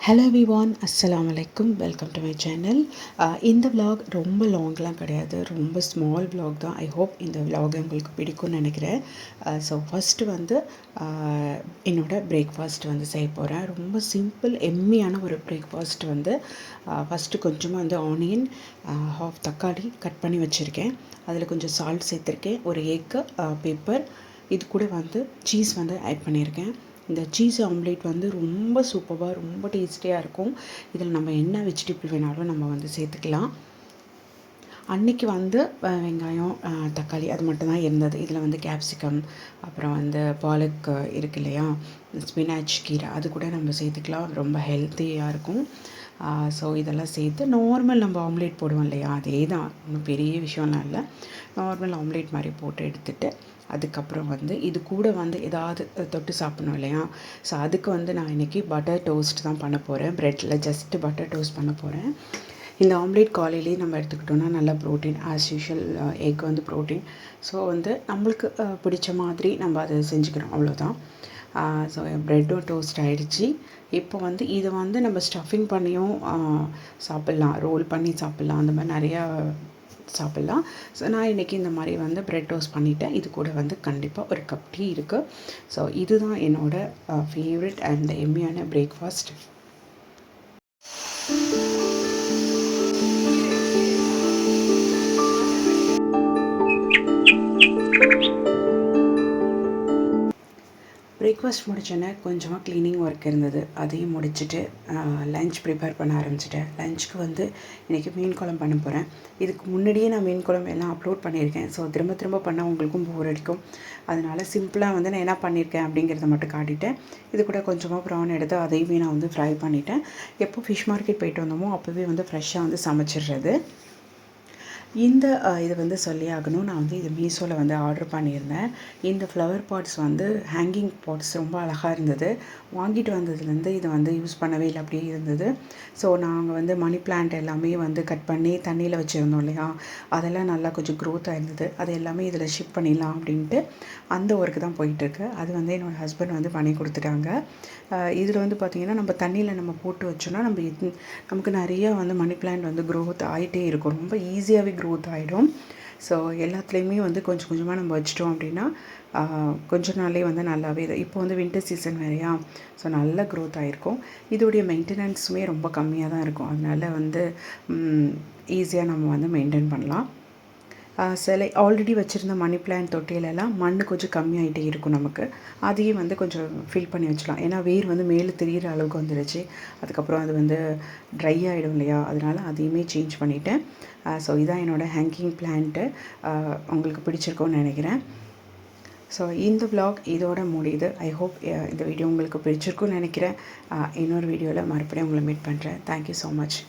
Hello everyone, அஸ்ஸலாமு அலைக்கும். Welcome to my channel. இந்த விலாக் ரொம்ப லாங்லாம் கிடையாது, ரொம்ப ஸ்மால் விலாக் தான். ஐ ஹோப் இந்த விலாக் உங்களுக்கு பிடிக்கும்னு நினைக்கிறேன். ஸோ ஃபஸ்ட்டு வந்து என்னோடய பிரேக்ஃபாஸ்ட் வந்து செய்ய போகிறேன். ரொம்ப சிம்பிள் எம்மியான ஒரு பிரேக்ஃபாஸ்ட் வந்து ஃபஸ்ட்டு கொஞ்சமாக வந்து ஆனியன், ஹாஃப் தக்காளி கட் பண்ணி வச்சுருக்கேன். அதில் கொஞ்சம் சால்ட் சேர்த்துருக்கேன், ஒரு எக்கு, பெப்பர், இது கூட வந்து சீஸ் வந்து ஆட் பண்ணியிருக்கேன். இந்த சீஸ் ஆம்லேட் வந்து ரொம்ப சூப்பராக, ரொம்ப டேஸ்டியாக இருக்கும். இதில் நம்ம என்ன வெஜிடபிள் வேணாலும் நம்ம வந்து சேர்த்துக்கலாம். அன்றைக்கி வந்து வெங்காயம், தக்காளி அது மட்டும்தான் இருந்தது. இதில் வந்து கேப்சிகம், அப்புறம் வந்து பாலக் இருக்கு இல்லையா, ஸ்பினாச் கீரை, அது கூட நம்ம சேர்த்துக்கலாம். ரொம்ப ஹெல்த்தியாக இருக்கும். ஸோ இதெல்லாம் சேர்த்து நார்மல் நம்ம ஆம்லேட் போடுவோம் இல்லையா, அதே தான், ஒன்றும் பெரிய விஷயம்லாம் இல்லை. நார்மல் ஆம்லேட் மாதிரி போட்டு எடுத்துகிட்டு அதுக்கப்புறம் வந்து இது கூட வந்து ஏதாவது தொட்டு சாப்பிட்ணும் இல்லையா. ஸோ அதுக்கு வந்து நான் இன்றைக்கி பட்டர் டோஸ்ட் தான் பண்ண போகிறேன். ப்ரெட்டில் ஜஸ்ட்டு பட்டர் டோஸ்ட் பண்ண போகிறேன். இந்த ஆம்லேட் காலையிலேயே நம்ம எடுத்துக்கிட்டோன்னா நல்லா ப்ரோட்டீன், ஆஸ் யூஷுவல் எக் வந்து ப்ரோட்டீன். ஸோ வந்து நம்மளுக்கு பிடிச்ச மாதிரி நம்ம அதை செஞ்சுக்கிறோம், அவ்வளோதான். ஸோ ப்ரெட்டும் டோஸ்ட் ஆகிடுச்சி. இப்போ வந்து இதை வந்து நம்ம ஸ்டஃபிங் பண்ணியும் சாப்பிட்லாம், ரோல் பண்ணி சாப்பிட்லாம், அந்த மாதிரி நிறையா சாப்பிட்லாம். ஸோ நான் இன்றைக்கி இந்த மாதிரி வந்து ப்ரெட் டோஸ்ட் பண்ணிவிட்டேன். இது கூட வந்து கண்டிப்பாக ஒரு கப் டீ இருக்குது. ஸோ இதுதான் என்னோடய ஃபேவரட் அண்ட் எம்மியான பிரேக்ஃபாஸ்ட். பிரேக்ஃபாஸ்ட் முடிச்சோன்னே கொஞ்சமாக க்ளீனிங் ஒர்க் இருந்தது, அதையும் முடிச்சுட்டு லன்ச் ப்ரிப்பேர் பண்ண ஆரம்பிச்சிட்டேன். லன்ச்சுக்கு வந்து இன்றைக்கி மீன் குழம்பு பண்ண போகிறேன். இதுக்கு முன்னாடியே நான் மீன் குழம்பு எல்லாம் அப்லோட் பண்ணியிருக்கேன். ஸோ திரும்ப திரும்ப பண்ணால் உங்களுக்கும் போர் அடிக்கும். அதனால் சிம்பிளாக வந்து நான் என்ன பண்ணியிருக்கேன் அப்படிங்கிறத மட்டும் காட்டிட்டேன். இது கூட கொஞ்சமாக ப்ரான் எடுத்து அதையுமே நான் வந்து ஃப்ரை பண்ணிட்டேன். எப்போ ஃபிஷ் மார்க்கெட் போயிட்டு வந்தோமோ அப்போவே வந்து ஃப்ரெஷ்ஷாக வந்து சமைச்சிடுறது. இந்த இது வந்து சொல்லி ஆகணும், நான் வந்து இது மீஷோவில் வந்து ஆர்டர் பண்ணியிருந்தேன். இந்த ஃப்ளவர் பாட்ஸ் வந்து ஹேங்கிங் பாட்ஸ் ரொம்ப அழகாக இருந்தது. வாங்கிட்டு வந்ததுலேருந்து இதை வந்து யூஸ் பண்ணவே இல்லை, அப்படியே இருந்தது. ஸோ நாங்கள் வந்து மணி பிளான்ட் எல்லாமே வந்து கட் பண்ணி தண்ணியில் வச்சுருந்தோம் இல்லையா, அதெல்லாம் நல்லா கொஞ்சம் க்ரோத் ஆயிருந்தது. அது எல்லாமே இதில் ஷிஃப்ட் பண்ணிடலாம் அப்படின்ட்டு அந்த ஒர்க்கு தான் போயிட்டுருக்கு. அது வந்து என்னோடய ஹஸ்பண்ட் வந்து பண்ணி கொடுத்துட்டாங்க. இதில் வந்து பார்த்திங்கன்னா நம்ம தண்ணியில் நம்ம போட்டு வச்சோன்னா நமக்கு நிறையா வந்து மணி பிளான்ட் வந்து க்ரோத் ஆகிட்டே இருக்கும், ரொம்ப ஈஸியாகவே க்ரோத் ஆகிடும். ஸோ எல்லாத்துலேயுமே வந்து கொஞ்சம் கொஞ்சமாக நம்ம வச்சிட்டோம் அப்படின்னா கொஞ்ச நாளே வந்து நல்லாவே இது. இப்போ வந்து வின்டர் சீசன் வேறையா, ஸோ நல்ல க்ரோத் ஆகிருக்கும். இதோடைய மெயின்டெனன்ஸுமே ரொம்ப கம்மியாக தான் இருக்கும். அதனால் வந்து ஈஸியாக நம்ம வந்து மெயின்டைன் பண்ணலாம். சில ஆல்ரெடி வச்சுருந்த மணி பிளான்ட் தொட்டியிலெல்லாம் மண் கொஞ்சம் கம்மியாகிட்டே இருக்கும் நமக்கு. அதையும் வந்து கொஞ்சம் ஃபில் பண்ணி வச்சுக்கலாம். ஏன்னா வேர் வந்து மேலே தெரிகிற அளவுக்கு வந்துருச்சு. அதுக்கப்புறம் அது வந்து ட்ரை ஆகிடும் இல்லையா, அதனால் அதையுமே சேஞ்ச் பண்ணிவிட்டேன். ஸோ இதான் என்னோடய ஹேங்கிங் பிளான்ட்டு. உங்களுக்கு பிடிச்சிருக்கோன்னு நினைக்கிறேன். ஸோ இந்த விலாக் இதோட முடியுது. ஐ ஹோப் இந்த வீடியோ உங்களுக்கு பிடிச்சிருக்குன்னு நினைக்கிறேன். இன்னொரு வீடியோவில் மறுபடியும் உங்களை மீட் பண்ணுறேன். Thank you so much.